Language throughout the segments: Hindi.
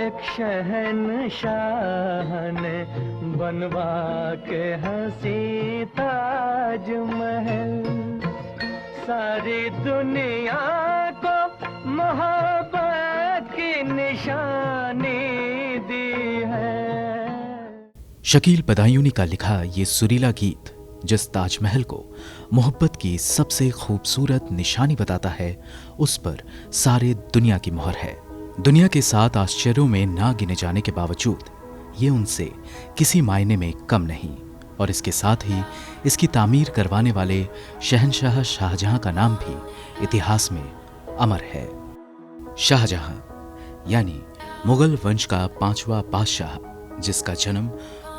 एक शहंशाह ने बनवा के हंसी ताजमहल, सारी दुनिया को मोहब्बत की निशानी दी है। शकील बदायूनी का लिखा ये सुरीला गीत जिस ताजमहल को मोहब्बत की सबसे खूबसूरत निशानी बताता है, उस पर सारे दुनिया की मोहर है। दुनिया के 7 आश्चर्यों में ना गिने जाने के बावजूद ये उनसे किसी मायने में कम नहीं, और इसके साथ ही इसकी तामीर करवाने वाले शहंशाह शाहजहां का नाम भी इतिहास में अमर है। शाहजहां यानी मुगल वंश का 5वां बादशाह, जिसका जन्म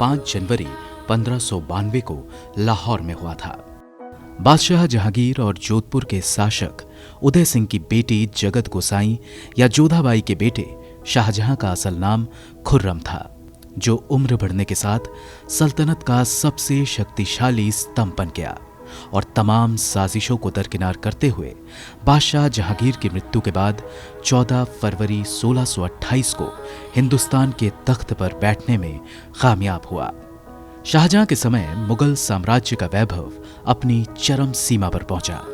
5 जनवरी 1592 को लाहौर में हुआ था। बादशाह जहांगीर और जोधपुर के शासक उदय सिंह की बेटी जगत गोसाई या जोधाबाई के बेटे शाहजहां का असल नाम खुर्रम था, जो उम्र बढ़ने के साथ सल्तनत का सबसे शक्तिशाली स्तंभ बन गया और तमाम साजिशों को दरकिनार करते हुए बादशाह जहांगीर की मृत्यु के बाद 14 फरवरी 1628 को हिंदुस्तान के तख्त पर बैठने में कामयाब हुआ। शाहजहां के समय मुगल साम्राज्य का वैभव अपनी चरम सीमा पर पहुंचा।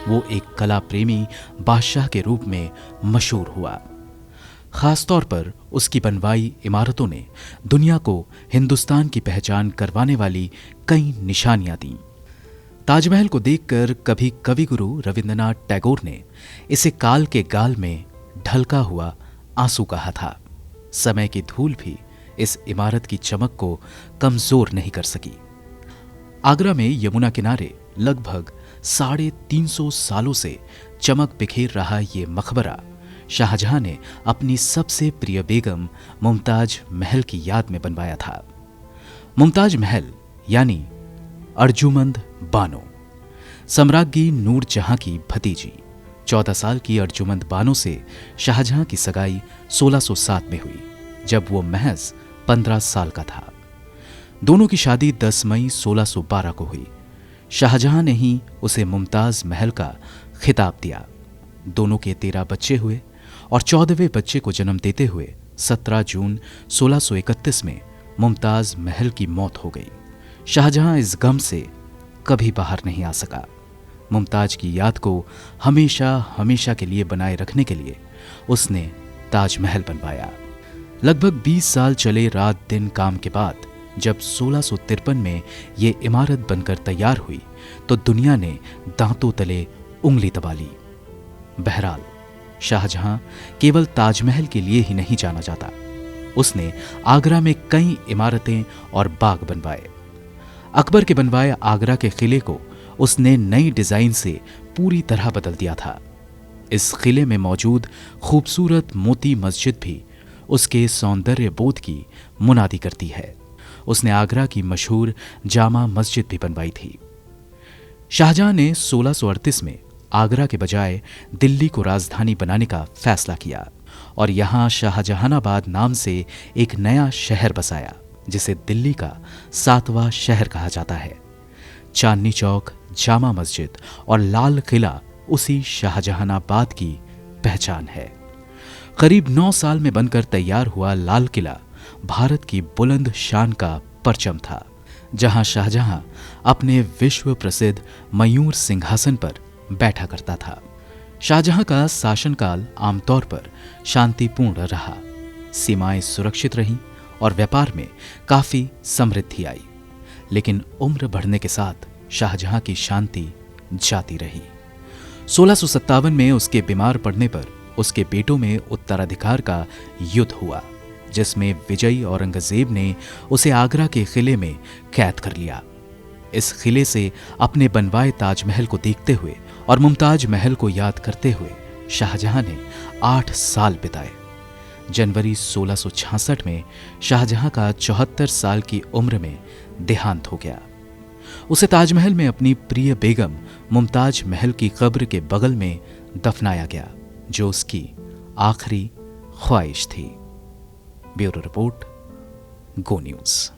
वो एक कला प्रेमी बादशाह के रूप में मशहूर हुआ। खासतौर पर उसकी बनवाई इमारतों ने दुनिया को हिंदुस्तान की पहचान करवाने वाली कई निशानियां दी। ताजमहल को देखकर कभी कविगुरु रविंद्रनाथ टैगोर ने इसे काल के गाल में ढलका हुआ आंसू कहा था। समय की धूल भी इस इमारत की चमक को कमजोर नहीं कर सकी। आगरा में यमुना किनारे लगभग 350 सालों से चमक बिखेर रहा ये मकबरा शाहजहां ने अपनी सबसे प्रिय बेगम मुमताज महल की याद में बनवाया था। मुमताज महल यानी अर्जुमंद बानो, सम्राज्ञी नूर जहां की भतीजी। 14 साल की अर्जुमंद बानो से शाहजहां की सगाई 1607 में हुई, जब वो महज 15 साल का था। दोनों की शादी 10 मई 1612 को हुई। शाहजहां ने ही उसे मुमताज महल का खिताब दिया। दोनों के 13 बच्चे हुए और 14वें बच्चे को जन्म देते हुए 17 जून 1631 में मुमताज महल की मौत हो गई। शाहजहां इस गम से कभी बाहर नहीं आ सका। मुमताज की याद को हमेशा हमेशा के लिए बनाए रखने के लिए उसने ताजमहल बनवाया। लगभग 20 साल चले रात दिन काम के बाद जब 1653 में ये इमारत बनकर तैयार हुई तो दुनिया ने दांतों तले उंगली दबा ली। बहरहाल शाहजहां केवल ताजमहल के लिए ही नहीं जाना जाता, उसने आगरा में कई इमारतें और बाग बनवाए। अकबर के बनवाए आगरा के किले को उसने नई डिजाइन से पूरी तरह बदल दिया था। इस किले में मौजूद खूबसूरत मोती मस्जिद भी उसके सौंदर्य बोध की मुनादी करती है। उसने आगरा की मशहूर जामा मस्जिद भी बनवाई थी। शाहजहां ने 1638 में आगरा के बजाय दिल्ली को राजधानी बनाने का फैसला किया और यहां शाहजहानाबाद नाम से एक नया शहर बसाया, जिसे दिल्ली का 7वां शहर कहा जाता है। चांदनी चौक, जामा मस्जिद और लाल किला उसी शाहजहानाबाद की पहचान है। करीब 9 साल में बनकर तैयार हुआ लाल किला भारत की बुलंद शान का परचम था, जहां शाहजहां अपने विश्व प्रसिद्ध मयूर सिंहासन पर बैठा करता था। शाहजहां का शासनकाल आमतौर पर शांतिपूर्ण रहा, सीमाएं सुरक्षित रहीं और व्यापार में काफी समृद्धि आई। लेकिन उम्र बढ़ने के साथ शाहजहां की शांति जाती रही। 1657 में उसके बीमार पड़ने पर उसके बेटों में उत्तराधिकार का युद्ध हुआ, जिसमें विजयी औरंगजेब ने उसे आगरा के किले में कैद कर लिया। इस किले से अपने बनवाए ताजमहल को देखते हुए और मुमताज महल को याद करते हुए शाहजहां ने 8 साल बिताए। जनवरी 1666 में शाहजहां का 74 साल की उम्र में देहांत हो गया। उसे ताजमहल में अपनी प्रिय बेगम मुमताज महल की कब्र के बगल में दफनाया गया, जो उसकी आखिरी ख्वाहिश थी। ब्यूरो रिपोर्ट, गो न्यूज़।